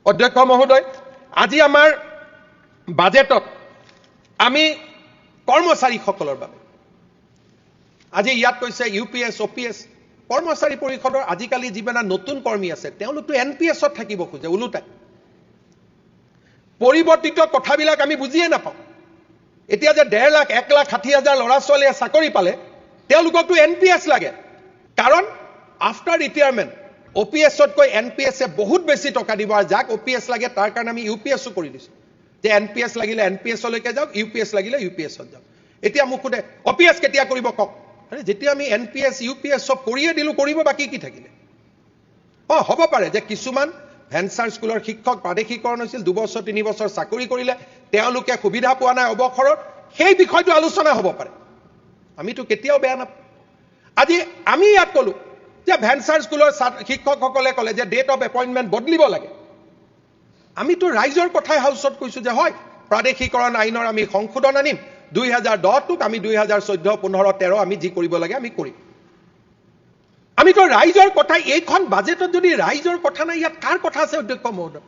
অধ্যক্ষ মহোদয়, আজি আমাৰ বাজেটত আমি কৰ্মচাৰীসকলৰ বাবে আজি ইয়াত কৈছে ইউপিএছ অপিএছ কৰ্মচাৰী পৰিষদৰ আজিকালি যিমান নতুন কৰ্মী আছে তেওঁলোকতো এনপিএছত থাকিব খোজে উলুটাই পৰিৱৰ্তিত কথাবিলাক আমি বুজিয়ে নাপাওঁ এতিয়া যে 1.5 লাখ 1,60,000 ল'ৰা ছোৱালীয়ে চাকৰি পালে তেওঁলোককতো এনপিএছ লাগে কাৰণ আফটাৰ ৰিটায়াৰমেন্ট ওপিএছত কৈ এনপিএছে বহুত বেছি টকা দিব আৰু যাক ওপিএছ লাগে তাৰ কাৰণে আমি ইউপিএছও কৰি দিছো যে এনপিএছ লাগিলে এনপিএছ লৈকে যাওক ইউপিএছ লাগিলে ইউপিএছত যাওক এতিয়া মোক খুদে ওপিএছ কেতিয়া কৰিব কক আৰে যেতিয়া আমি এনপিএছ ইউপিএছ সব কৰিয়ে দিলো কৰিব বাকি কি থাকিলে হ'ব পাৰে যে কিছুমান ভেঞ্চাৰ স্কুলৰ শিক্ষক প্ৰাদেশিকৰণ হৈছিল 2 বছৰ 3 বছৰ চাকৰি কৰিলে তেওঁলোকে সুবিধা পোৱা নাই অবখৰৰ সেই বিষয়টো আলোচনা হ'ব পাৰে আমিতো কেতিয়াও বেয়া নাপাওঁ আজি আমি ইয়াত কলো যে ভেঞ্চাৰ স্কুলৰ শিক্ষকসকলে কলে যে ডেট অফ এপইন্টমেন্ট বদলিব লাগে আমিতো ৰাইজৰ কথাই হাউছত কৈছো যে হয় প্ৰাদেশিকৰণ আইনৰ আমি সংশোধন আনিম 2010 টোক আমি 2014 15 13 আমি যি কৰিব লাগে আমি কৰিম আমিতো ৰাইজৰ কথা এইখন বাজেটত যদি ৰাইজৰ কথা নাই ইয়াত কাৰ কথা আছে অধ্যক্ষ মহোদয়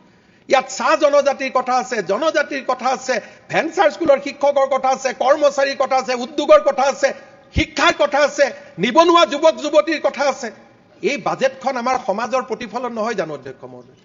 ইয়াত চাহ জনজাতিৰ কথা আছে জনজাতিৰ কথা আছে ভেঞ্চাৰ স্কুলৰ শিক্ষকৰ কথা আছে কৰ্মচাৰীৰ কথা আছে উদ্যোগৰ কথা আছে শিক্ষাৰ কথা আছে নিবনুৱা যুৱক যুৱতীৰ কথা আছে এই বাজেটখন আমাৰ সমাজৰ প্ৰতিফলন নহয় জানো অধ্যক্ষ মহোদয়